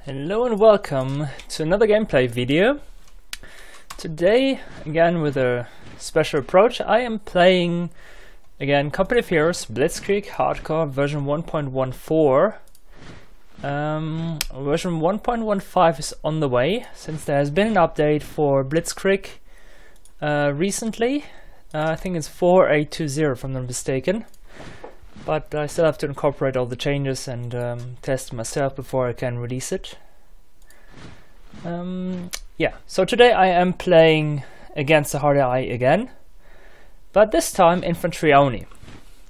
Hello and welcome to another gameplay video. Today, again with a special approach, I am playing again Company of Heroes Blitzkrieg Hardcore version 1.14. Version 1.15 is on the way, since there has been an update for Blitzkrieg recently. I think it's 4.820 if I'm not mistaken. But I still have to incorporate all the changes and test myself before I can release it. Yeah, so today I am playing against the harder eye again, but this time infantry only.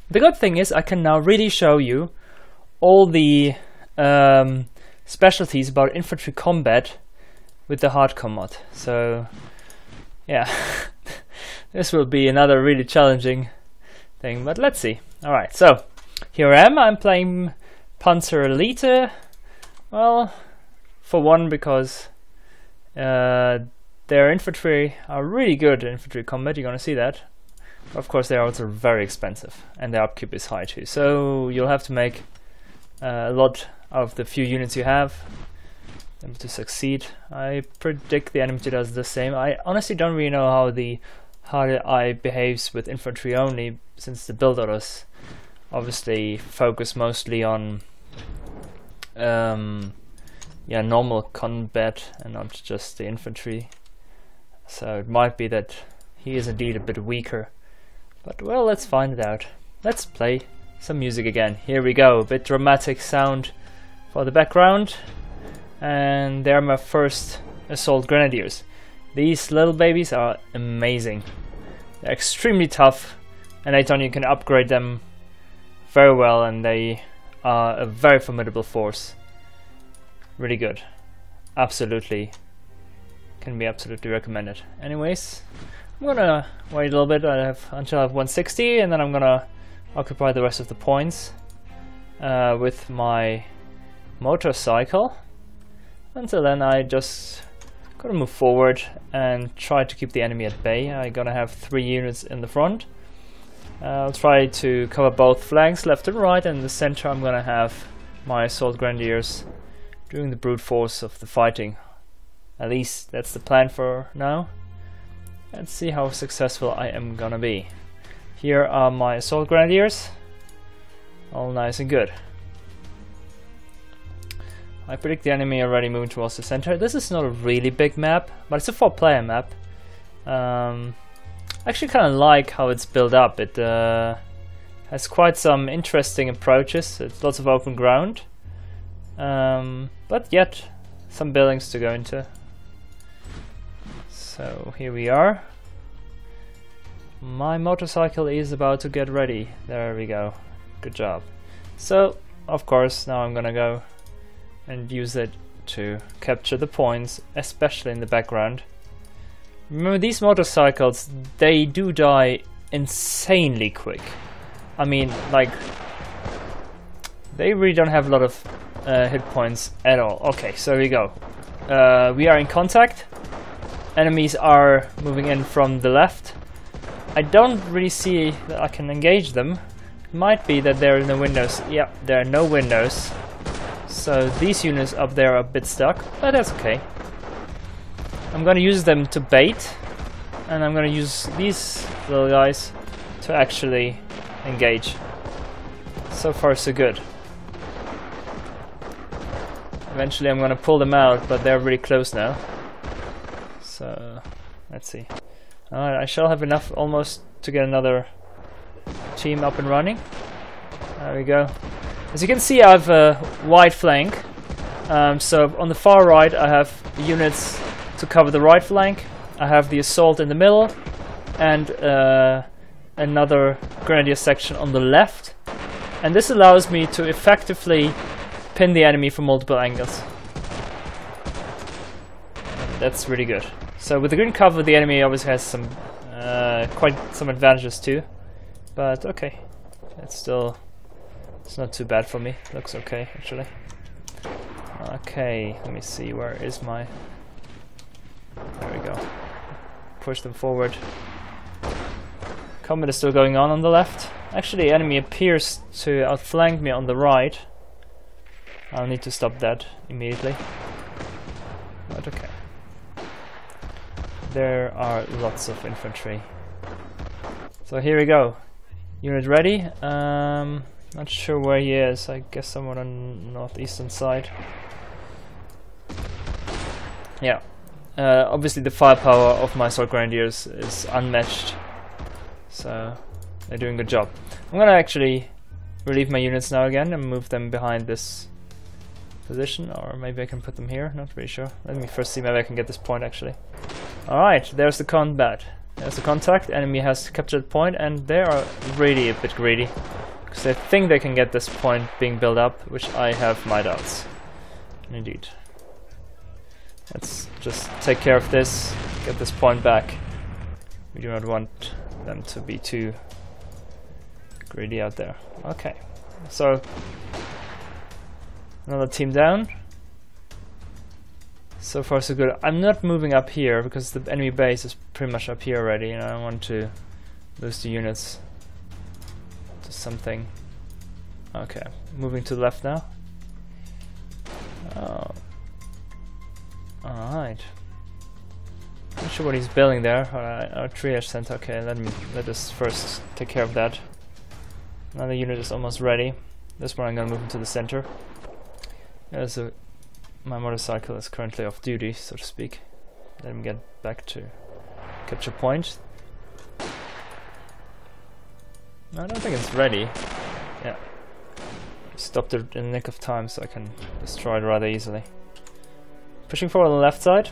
The good thing is I can now really show you all the specialties about infantry combat with the hardcore mod. So yeah, this will be another really challenging thing, but let's see. Alright, so here I am. I'm playing Panzer Elite. Well, for one, because their infantry are really good infantry combat, you're gonna see that. Of course, they're also very expensive, and their upkeep is high too. So you'll have to make a lot of the few units you have to succeed. I predict the enemy does the same. I honestly don't really know how the harder eye behaves with infantry only, since the build orders obviously focus mostly on normal combat and not just the infantry. So it might be that he is indeed a bit weaker. But well, let's find it out. Let's play some music again. Here we go, a bit dramatic sound for the background. And they're my first assault grenadiers. These little babies are amazing. They're extremely tough, and later on you can upgrade them very well, and they are a very formidable force. Really good. Absolutely. Can be absolutely recommended. Anyways, I'm gonna wait a little bit until I have 160, and then I'm gonna occupy the rest of the points with my motorcycle. Until then I just gotta move forward and try to keep the enemy at bay. I'm gonna have 3 units in the front. I'll try to cover both flanks, left and right, and in the center I'm gonna have my assault grenadiers doing the brute force of the fighting. At least that's the plan for now. Let's see how successful I am gonna be. Here are my assault grenadiers, all nice and good. I predict the enemy already moving towards the center. This is not a really big map, but it's a 4-player map. I actually kind of like how it's built up. It has quite some interesting approaches. It's lots of open ground, but yet some buildings to go into. So here we are. My motorcycle is about to get ready. There we go. Good job. So, of course, now I'm gonna go and use it to capture the points, especially in the background. Remember, these motorcycles, they do die insanely quick. I mean, like, they really don't have a lot of hit points at all. Okay, so here we go. We are in contact. Enemies are moving in from the left. I don't really see that I can engage them. It might be that there are no windows. Yeah, there are no windows. So these units up there are a bit stuck, but that's okay. I'm gonna use them to bait, and I'm gonna use these little guys to actually engage. So far so good. Eventually I'm gonna pull them out, but they're really close now. So let's see. Alright, I shall have enough almost to get another team up and running. There we go. As you can see, I have a wide flank. So on the far right I have units to cover the right flank. I have the assault in the middle, and another grenadier section on the left. And this allows me to effectively pin the enemy from multiple angles. That's really good. So with the green cover, the enemy obviously has some quite some advantages too. But okay, it's not too bad for me. Looks okay, actually. Okay, let me see, where is my... There we go. Push them forward. Combat is still going on the left. Actually, the enemy appears to outflank me on the right. I'll need to stop that immediately. But okay. There are lots of infantry. So here we go. Unit ready. Not sure where he is. I guess somewhere on the northeastern side. Yeah. Obviously the firepower of my Sword Grenadiers is unmatched. So they're doing a good job. I'm gonna actually relieve my units now again and move them behind this position, or maybe I can put them here, not really sure. Let me first see, maybe I can get this point actually. Alright, there's the combat. There's the contact, enemy has captured point, and they are really a bit greedy. Because they think they can get this point being built up, which I have my doubts. Indeed. Let's just take care of this, get this point back. We do not want them to be too greedy out there. Okay, so another team down. So far so good. I'm not moving up here because the enemy base is pretty much up here already, and I don't want to lose the units to something. Okay, moving to the left now. Oh. Alright. Not sure what he's building there. Our triage center. Okay, let us first take care of that. Another unit is almost ready. This one I'm gonna move into the center. My motorcycle is currently off duty, so to speak. Let me get back to capture point. No, I don't think it's ready. Yeah. Stopped it in the nick of time so I can destroy it rather easily. Pushing forward on the left side.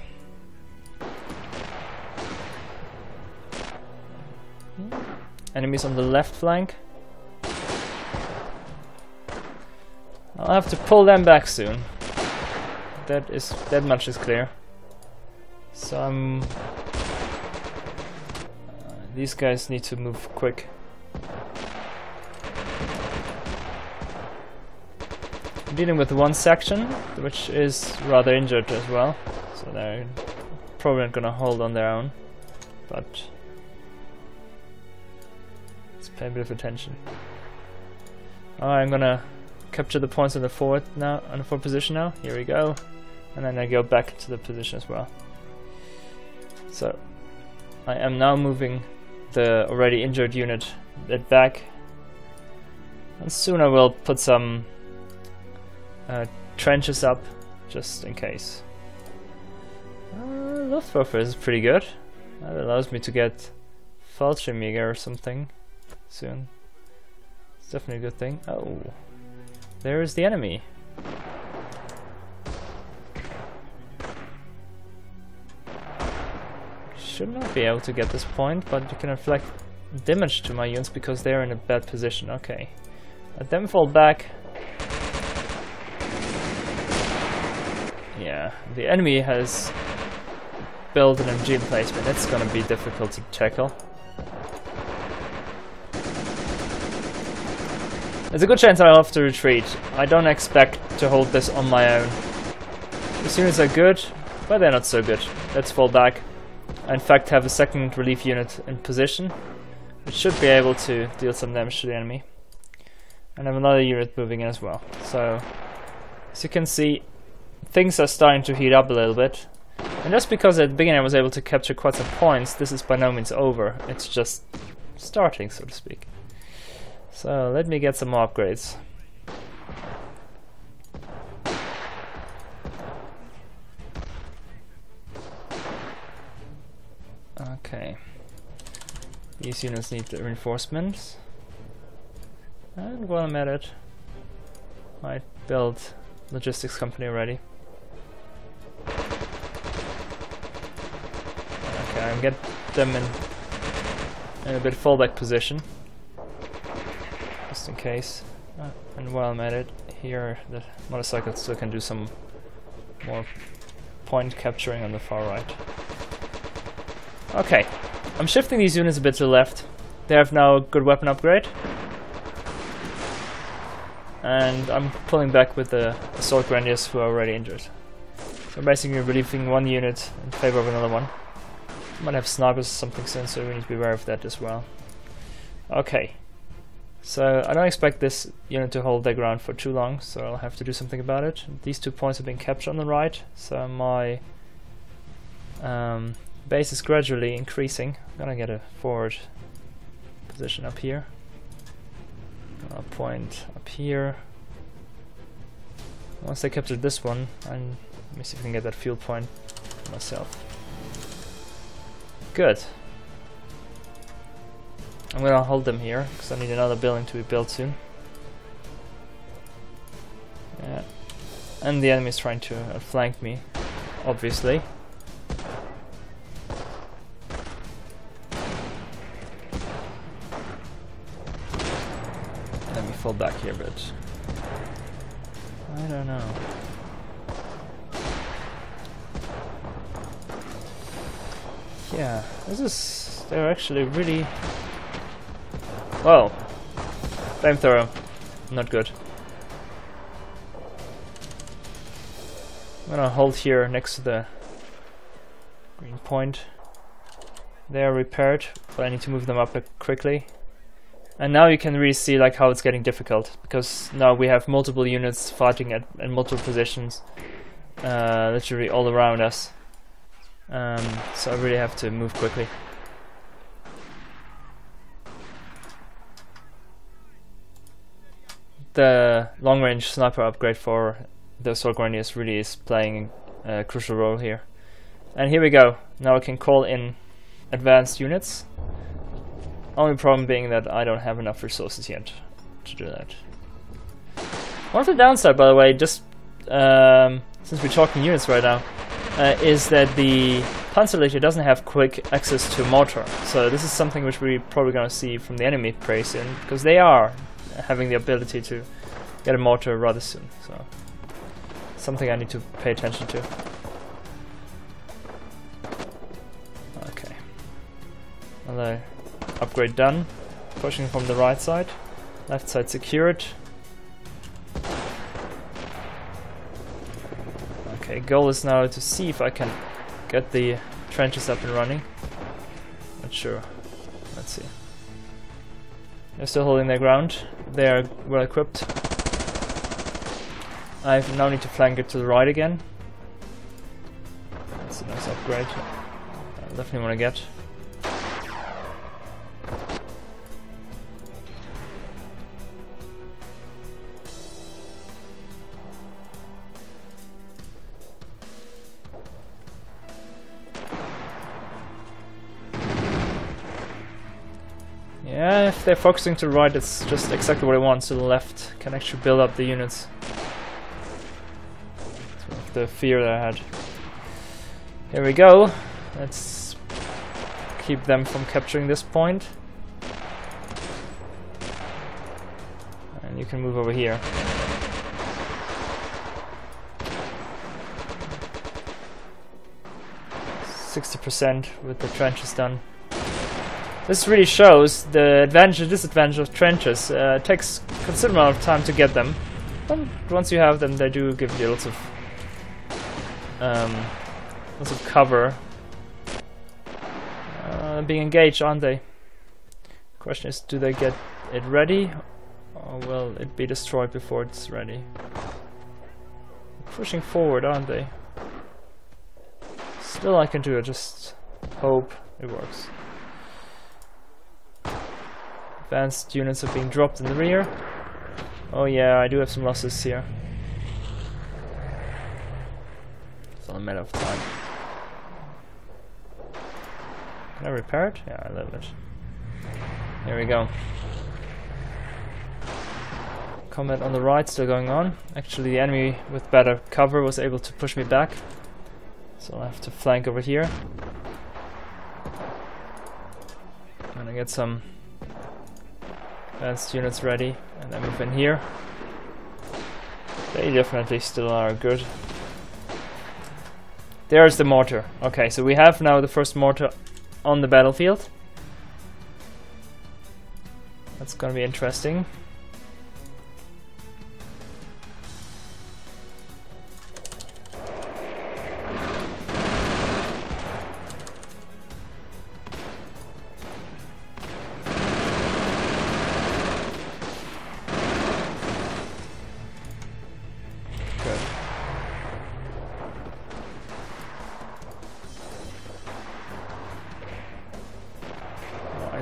Enemies on the left flank. I'll have to pull them back soon. That much is clear. So these guys need to move quick. I'm dealing with one section, which is rather injured as well, so they're probably not gonna hold on their own. But let's pay a bit of attention. Alright, I'm gonna capture the points on the forward now, on the forward position now. Here we go. And then I go back to the position as well. So I am now moving the already injured unit back, and soon I will put some trenches up just in case. Luftwaffe is pretty good. That allows me to get Fallschirmjäger or something soon. It's definitely a good thing. Oh, there is the enemy. Should not be able to get this point, but you can inflict damage to my units because they're in a bad position. Okay, let them fall back. Yeah, the enemy has built an MG emplacement. That's gonna be difficult to tackle. There's a good chance I'll have to retreat. I don't expect to hold this on my own. The units are good, but they're not so good. Let's fall back. I in fact have a second relief unit in position, which should be able to deal some damage to the enemy. And I have another unit moving in as well. So, as you can see, things are starting to heat up a little bit. And just because at the beginning I was able to capture quite some points, this is by no means over. It's just starting, so to speak. So let me get some more upgrades. Okay. These units need the reinforcements. And while I'm at it, I built logistics company already. Okay, I'll get them in a bit fallback position, just in case. And while I'm at it, here the motorcycle still can do some more point capturing on the far right. Okay, I'm shifting these units a bit to the left. They have now a good weapon upgrade. And I'm pulling back with the assault grenadiers who are already injured. So basically relieving one unit in favor of another one. Might have snipers or something soon, so we need to be aware of that as well. Okay, So I don't expect this unit to hold their ground for too long, so I'll have to do something about it. These 2 points have been captured on the right, so my base is gradually increasing. I'm gonna get a forward position up here. I'll point up here. Once they capture this one, and let me see if I can get that field point for myself. Good. I'm gonna hold them here because I need another building to be built soon. Yeah. And the enemy is trying to outflank me, obviously. Let me fall back here a bit. I don't know. Yeah, this is... they're actually really... Whoa! Flamethrower. Not good. I'm gonna hold here next to the green point. They are repaired, but I need to move them up quickly. And now you can really see like how it's getting difficult, because now we have multiple units fighting at multiple positions, literally all around us. So I really have to move quickly. The long-range sniper upgrade for the assault grenadiers really is playing a crucial role here. And here we go. Now I can call in advanced units. Only problem being that I don't have enough resources yet to do that. One of the downside, by the way, just since we're talking units right now, is that the Panzerleger doesn't have quick access to mortar. So this is something which we're probably going to see from the enemy pretty soon, because they are having the ability to get a mortar rather soon. So something I need to pay attention to. Okay. Another upgrade done. Pushing from the right side. Left side secured. Okay, goal is now to see if I can get the trenches up and running. Not sure. Let's see. They're still holding their ground. They are well equipped. I now need to flank it to the right again. That's a nice upgrade. I definitely want to get. Yeah, if they're focusing to the right, it's just exactly what I want. To the left can actually build up the units. That's one of the fear that I had. Here we go. Let's keep them from capturing this point. And you can move over here. %60% with the trenches done. This really shows the advantage and disadvantage of trenches. It takes a considerable amount of time to get them, but once you have them, they do give you lots of cover. Being engaged, aren't they? Question is, do they get it ready, or will it be destroyed before it's ready? Pushing forward, aren't they? Still, I can do it. Just hope it works. Advanced units are being dropped in the rear. Oh yeah, I do have some losses here. It's all a matter of time. Can I repair it? Yeah, a little bit. Here we go. Combat on the right still going on. Actually, the enemy with better cover was able to push me back. So I'll have to flank over here. I'm gonna get some advanced units ready and then move in here. They definitely still are good. There's the mortar. Okay, so we have now the first mortar on the battlefield. That's gonna be interesting.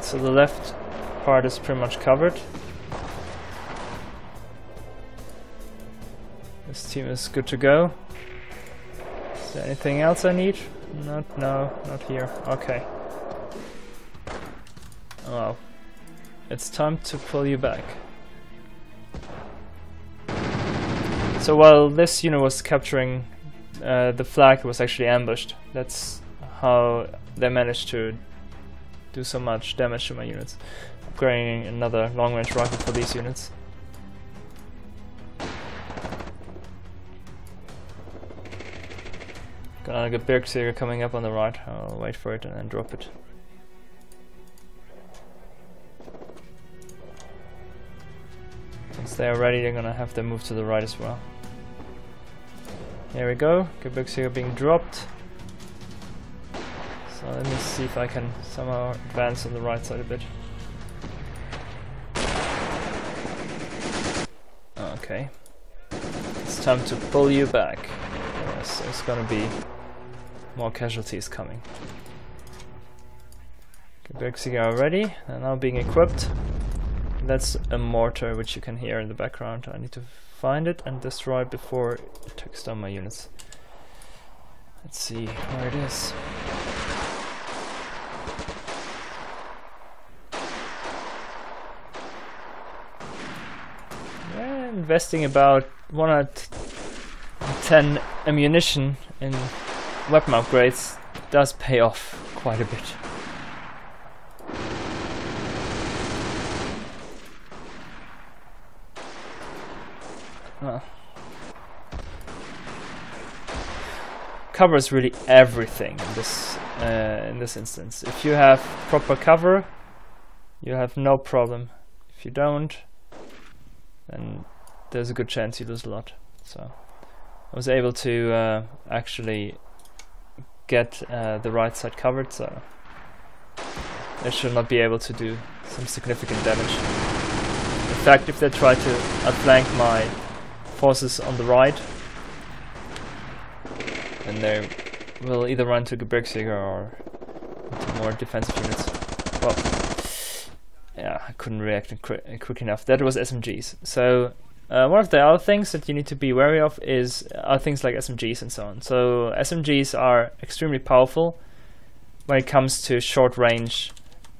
so the left part is pretty much covered. This team is good to go. Is there anything else I need? No, not here. Okay. Well, it's time to pull you back. So while this unit was capturing the flag, was actually ambushed. That's how they managed to do so much damage to my units. Upgrading another long-range rocket for these units. Got a Blitzkrieg coming up on the right. I'll wait for it and then drop it. Once they are ready, they're gonna have to move to the right as well. Here we go. Blitzkrieg being dropped. So let me see if I can somehow advance on the right side a bit. Okay. It's time to pull you back. Yes, there's gonna be more casualties coming. Blitzkrieg are ready and now being equipped. That's a mortar which you can hear in the background. I need to find it and destroy it before it takes down my units. Let's see where it is. Yeah, investing about 110 ammunition in weapon upgrades does pay off quite a bit. Cover is really everything in this instance. If you have proper cover, you have no problem. If you don't, then there's a good chance you lose a lot. So I was able to actually get the right side covered, so they should not be able to do some significant damage. In fact, if they try to outflank my forces on the right, then they will either run to Blitzkrieg or into more defensive units. Well, yeah, I couldn't react quick enough. That was SMGs. So one of the other things that you need to be wary of are things like SMGs and so on. So SMGs are extremely powerful when it comes to short range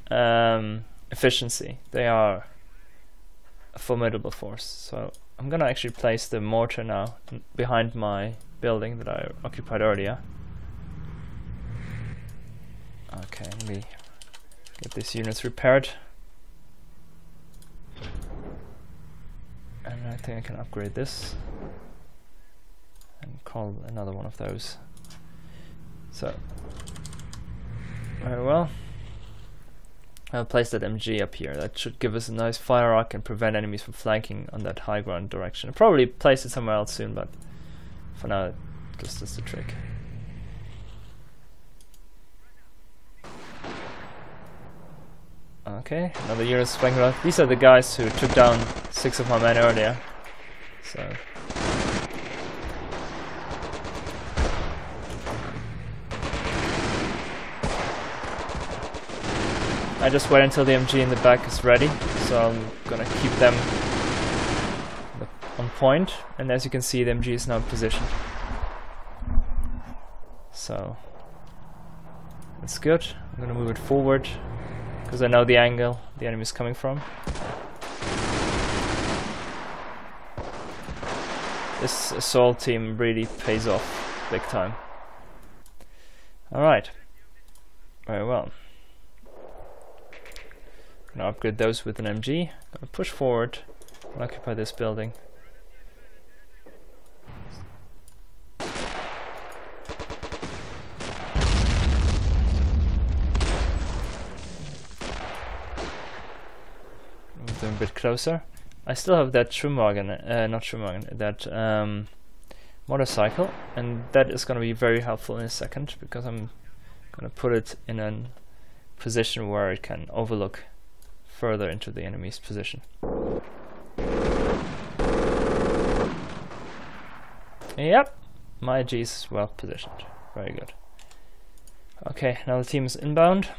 efficiency. They are a formidable force. So I'm gonna actually place the mortar now behind my building that I occupied earlier. Okay, let me get these units repaired. And I think I can upgrade this and call another one of those. So, very well. I'll place that MG up here. That should give us a nice fire arc and prevent enemies from flanking on that high ground direction. I'll probably place it somewhere else soon, but for now, this is the trick. Okay, another unit flanking around. These are the guys who took down 6 of my men earlier. So I just wait until the MG in the back is ready, so I'm gonna keep them on point, and as you can see the MG is now positioned. So that's good. I'm gonna move it forward because I know the angle the enemy is coming from. This assault team really pays off big time. Alright, very well. Gonna upgrade those with an MG. Gonna push forward and occupy this building. Move them a bit closer. I still have that that motorcycle, and that is gonna be very helpful in a second because I'm gonna put it in a position where it can overlook further into the enemy's position. Yep, my G is well positioned. Very good. Okay, now the team is inbound.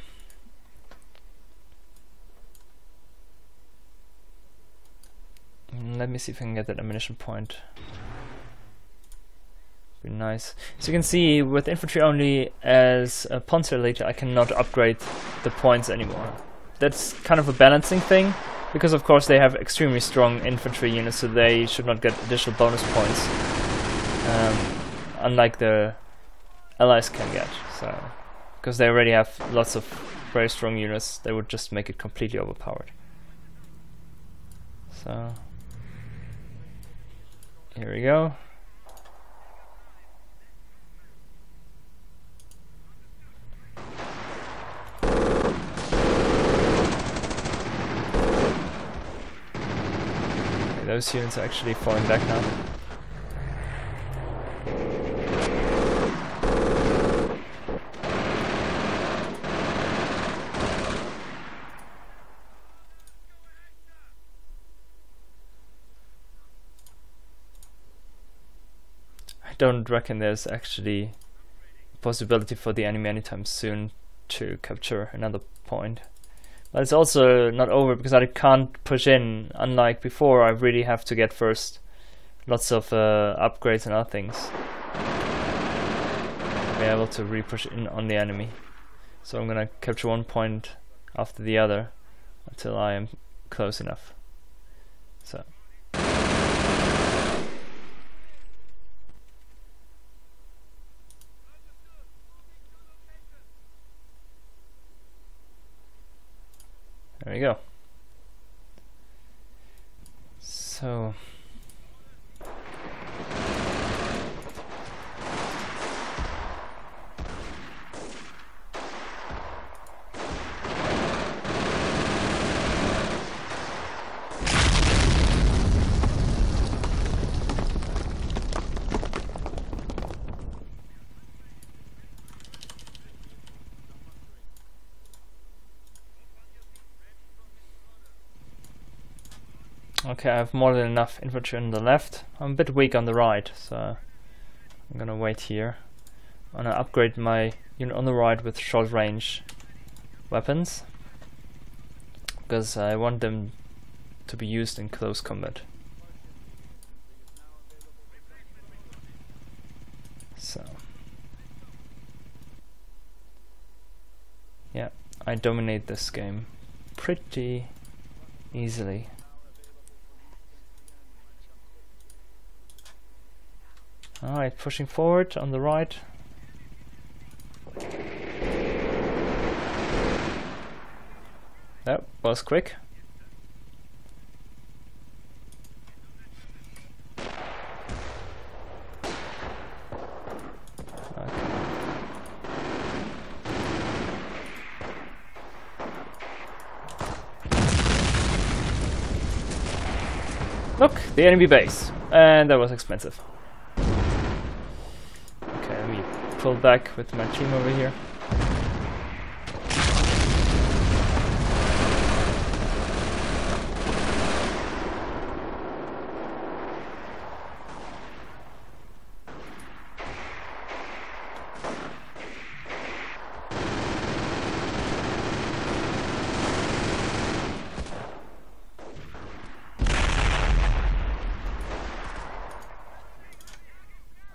let me see if I can get that ammunition point. Be nice. So you can see with infantry only as a Panzer later, I cannot upgrade the points anymore. That's kind of a balancing thing, because of course they have extremely strong infantry units, so they should not get additional bonus points, unlike the allies can get. So, because they already have lots of very strong units, they would just make it completely overpowered. So, here we go. Those units are actually falling back now. I don't reckon there's actually a possibility for the enemy anytime soon to capture another point. But it's also not over because I can't push in. Unlike before, I really have to get first lots of upgrades and other things to be able to re-push in on the enemy. So I'm gonna capture one point after the other until I am close enough. So. There we go. So okay, I have more than enough infantry on the left. I'm a bit weak on the right, so I'm gonna wait here. I'm gonna upgrade my unit on the right with short range weapons, because I want them to be used in close combat. So yeah, I dominate this game pretty easily. Alright, pushing forward on the right. That was quick. Okay. Look, the enemy base. And that was expensive. Pull back with my team over here.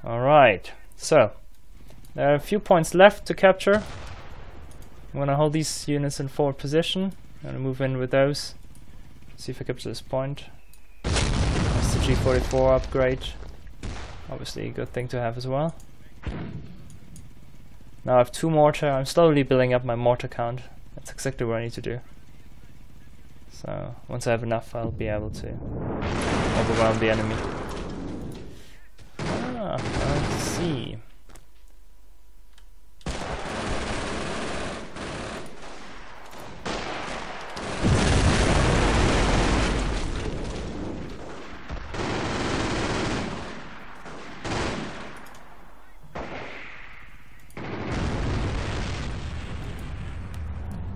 All right, so there are a few points left to capture. I'm gonna hold these units in forward position. I'm gonna move in with those. See if I capture this point. That's the G44 upgrade. Obviously a good thing to have as well. Now I have 2 mortar. I'm slowly building up my mortar count. That's exactly what I need to do. So once I have enough, I'll be able to overwhelm the enemy. Let's see.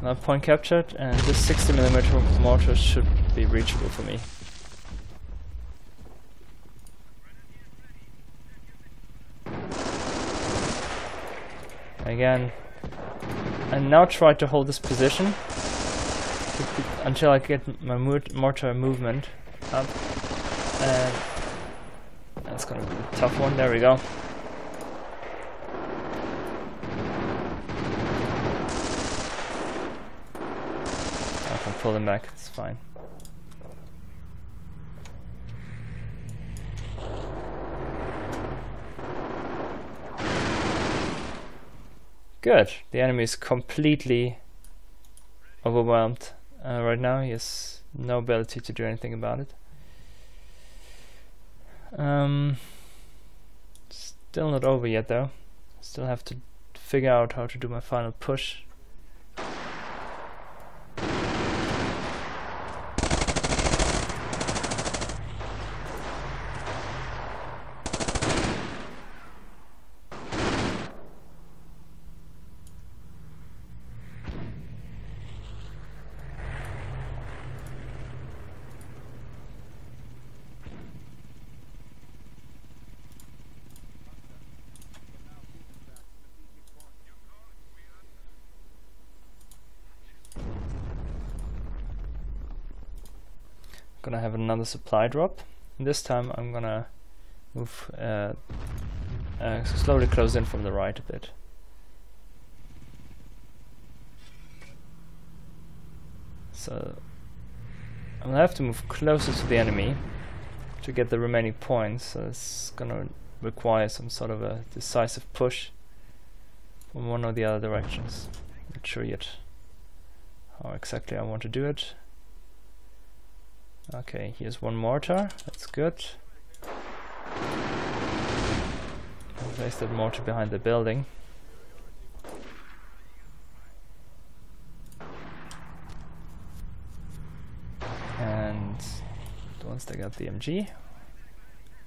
Another point captured, and this 60mm mortar should be reachable for me. Again, and now try to hold this position until I get my mortar movement up. And that's gonna be a tough one. There we go. I can pull them back, it's fine. Good. The enemy is completely overwhelmed right now. He has no ability to do anything about it. Still not over yet though. Still have to figure out how to do my final push. Gonna have another supply drop. And this time I'm gonna move slowly close in from the right a bit. So I'm gonna have to move closer to the enemy to get the remaining points. So it's gonna require some sort of a decisive push from one or the other directions. Not sure yet how exactly I want to do it. Okay, here's one mortar, that's good. I'll place that mortar behind the building. And once they got the MG,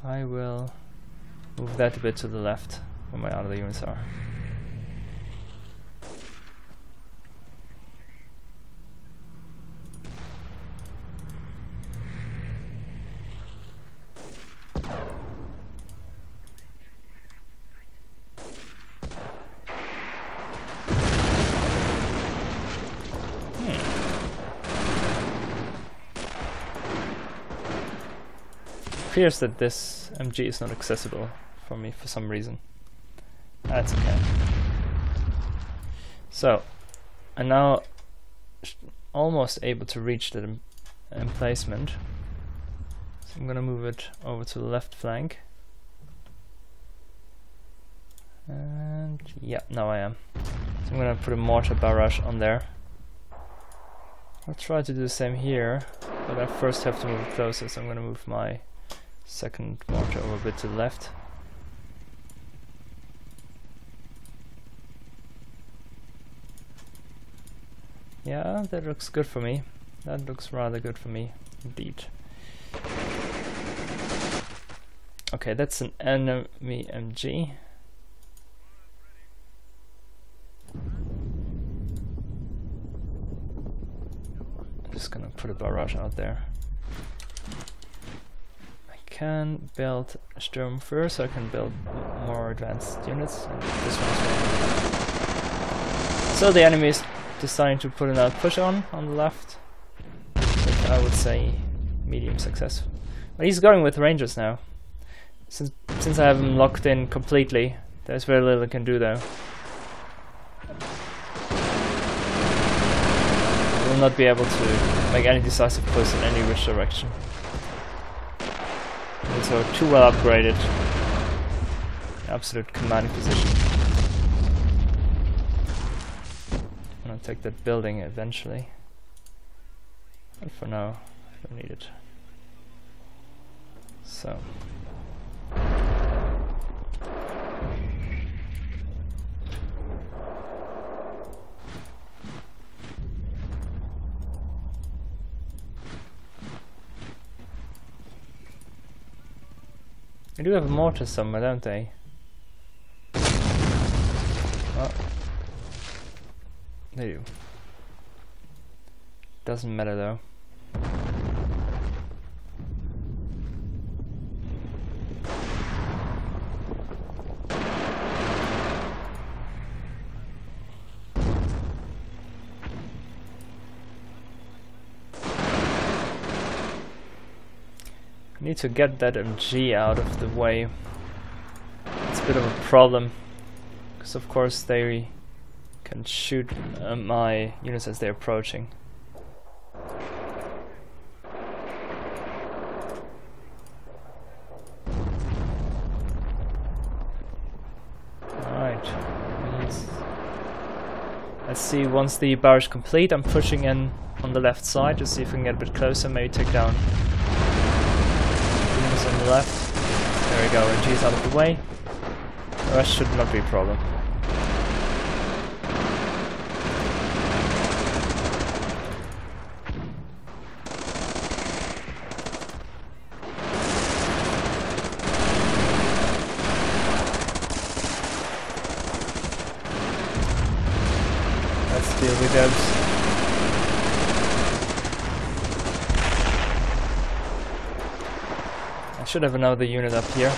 I will move that a bit to the left where my other units are. It appears that this MG is not accessible for me for some reason. That's okay. So I'm now almost able to reach the emplacement. So I'm gonna move it over to the left flank. And yeah, now I am. So I'm gonna put a mortar barrage on there. I'll try to do the same here, but I first have to move it closer, so I'm gonna move my second mortar over a bit to the left. Yeah, that looks good for me. That looks rather good for me, indeed. Okay, that's an enemy MG. I'm just gonna put a barrage out there. Can build a Sturm first, so I can build more advanced units. And this one as well. So the enemy is deciding to put another push on the left. But I would say medium successful. But he's going with Rangers now. Since I have him locked in completely, there's very little I can do though. I will not be able to make any decisive push in any which direction. So too well upgraded. Absolute commanding position. I'm gonna take that building eventually. But for now, I don't need it. So. They do have a mortar somewhere, don't they? Oh. They do. Doesn't matter though. Need to get that MG out of the way. It's a bit of a problem, because of course they can shoot my units as they're approaching. Alright. Let's see, once the barrage is complete, I'm pushing in on the left side to see if we can get a bit closer, maybe take down units on the left. There we go, MG's out of the way. The rest should not be a problem. Let's deal with those. I should have another unit up here.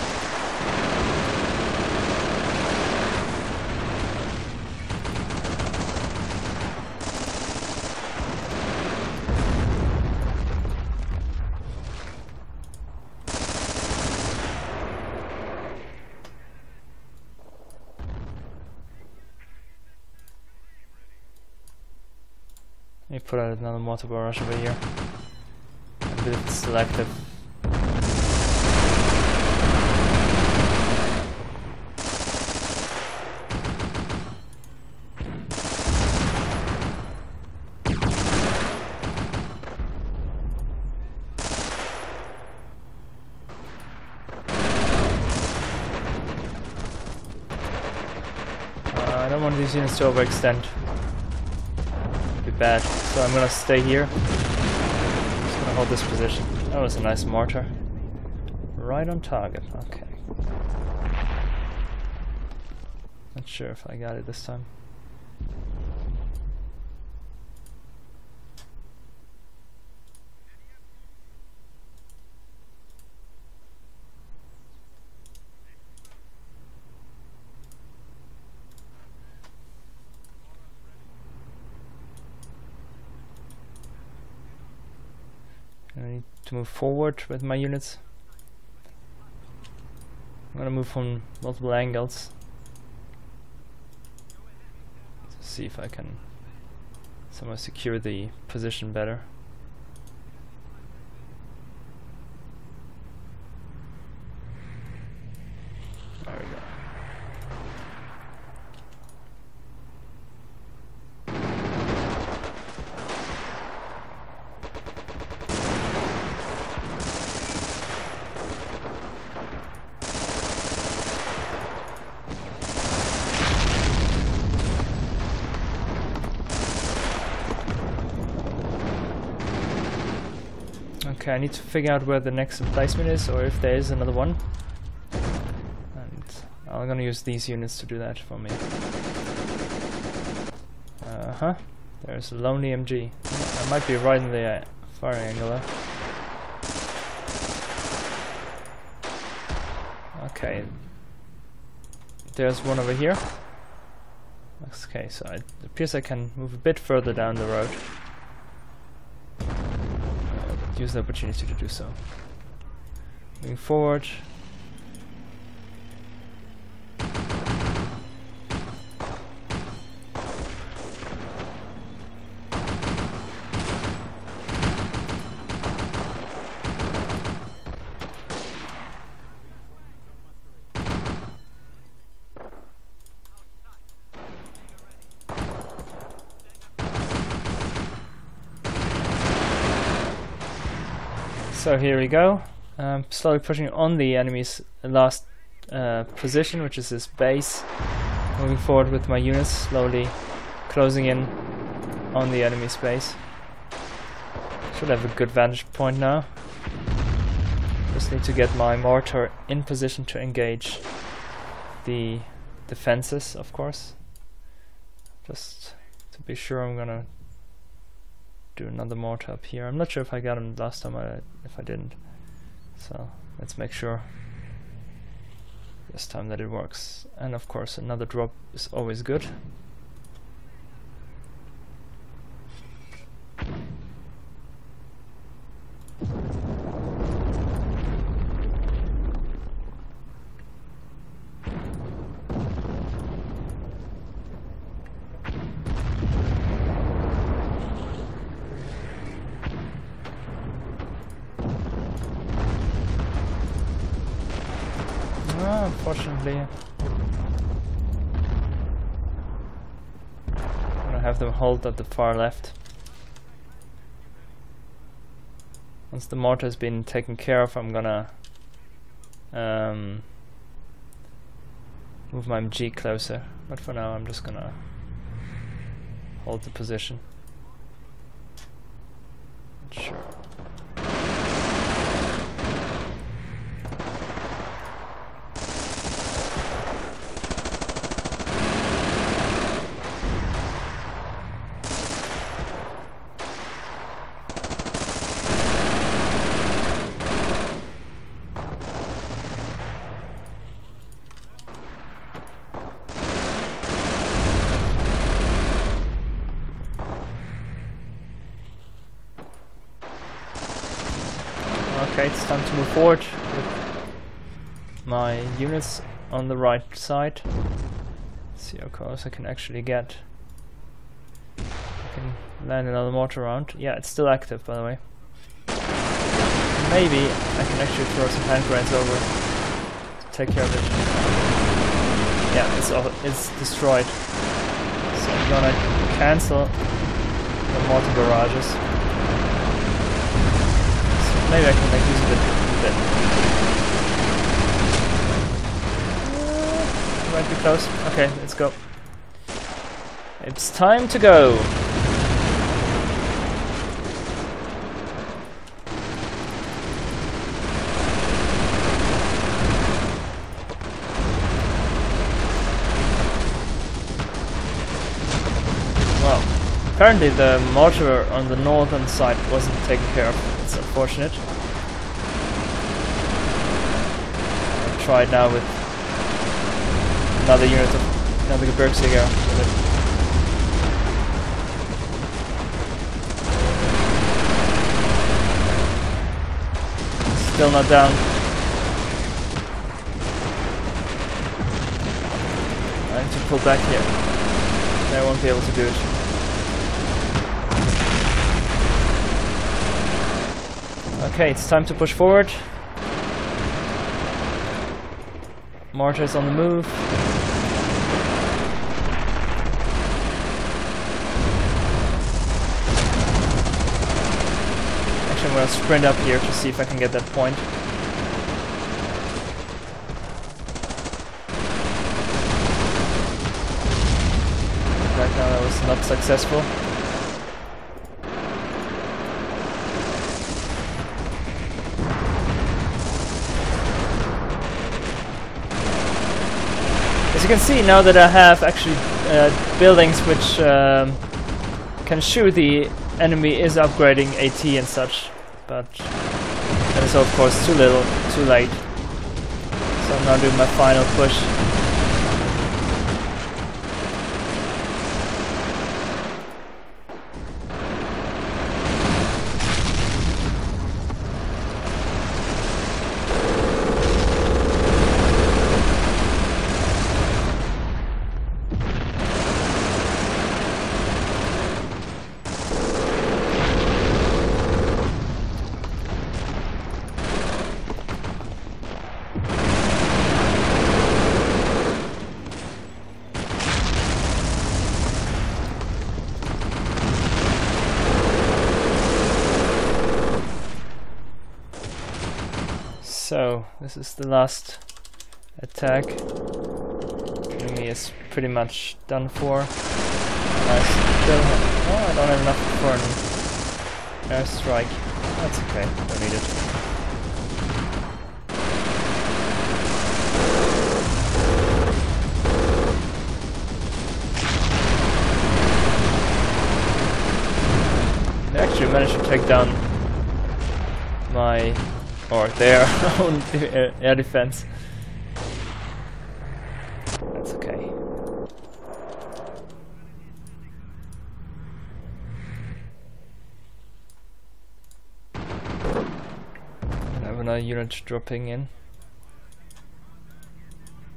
Let me put out another mortar barrage over here. A bit selective. I don't want these units to overextend. Be bad. So I'm gonna stay here. Just gonna hold this position. That was a nice mortar. Right on target. Okay. Not sure if I got it this time. I need to move forward with my units. I'm gonna move from multiple angles to see if I can somehow secure the position better. There we go. Okay, I need to figure out where the next emplacement is, or if there is another one. And I'm gonna use these units to do that for me. There's a lonely MG. I might be right in the firing angle there. Okay. There's one over here. Okay, so it appears I can move a bit further down the road. Use the opportunity to do so. Moving forward. So here we go. Slowly pushing on the enemy's last position, which is this base. Moving forward with my units, slowly closing in on the enemy's base. Should have a good vantage point now. Just need to get my mortar in position to engage the defenses, of course. Just to be sure, I'm gonna do another mortar up here. I'm not sure if I got him last time, if I didn't. So let's make sure this time that it works. And of course another drop is always good. unfortunately. I'm gonna have them hold at the far left. Once the mortar has been taken care of, I'm gonna move my MG closer. But for now, I'm just gonna hold the position. Sure. Okay, it's time to move forward with my units on the right side. Let's see how close I can actually get. I can land another mortar round. Yeah, it's still active, by the way. Maybe I can actually throw some hand grenades over to take care of it. Yeah, it's destroyed. So I'm gonna cancel the mortar barrages. Maybe I can make use of it a bit. Might be close. Okay, let's go. It's time to go. Well, apparently the mortar on the northern side wasn't taken care of. It's unfortunate. I'll try it now with another unit of another Gebirgsjäger with it. Still not down. I need to pull back here. I won't be able to do it. Okay, it's time to push forward. Mortars on the move. Actually, I'm going to sprint up here to see if I can get that point. Right now that was not successful. As you can see, now that I have actually buildings which can shoot, the enemy is upgrading AT and such, but that is of course too little, too late. So I'm now doing my final push. So, this is the last attack. Enemy is pretty much done for. I still have, oh, I don't have enough for an airstrike. That's okay, don't need it. They actually managed to take down my, or their own air defense. That's okay. I have another unit dropping in.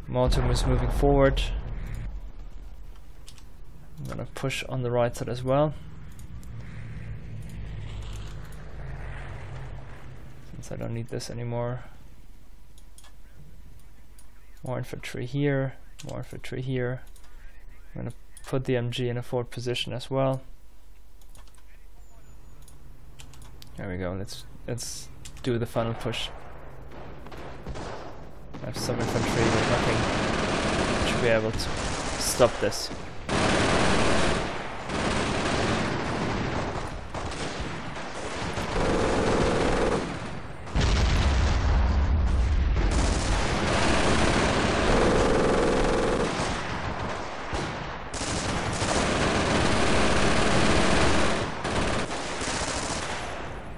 Mortar is moving forward. I'm gonna push on the right side as well. I don't need this anymore. More infantry here, more infantry here. I'm gonna put the MG in a forward position as well. There we go. Let's do the final push. I have some infantry, but nothing should be able to stop this.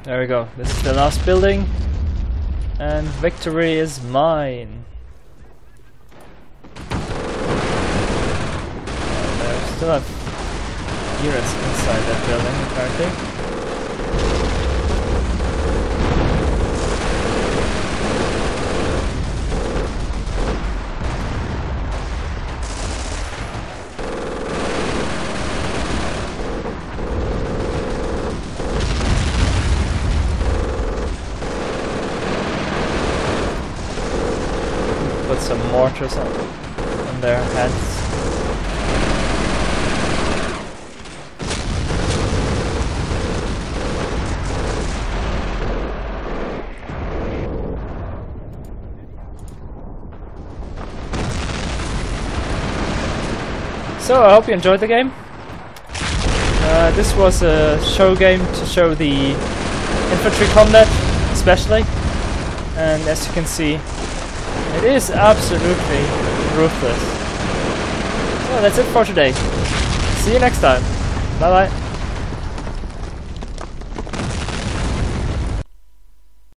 There we go, this is the last building, and victory is mine. I still have units inside that building, apparently. Put some mortars on their heads. So I hope you enjoyed the game. This was a show game to show the infantry combat especially, and as you can see, it is absolutely ruthless. So that's it for today. See you next time. Bye bye.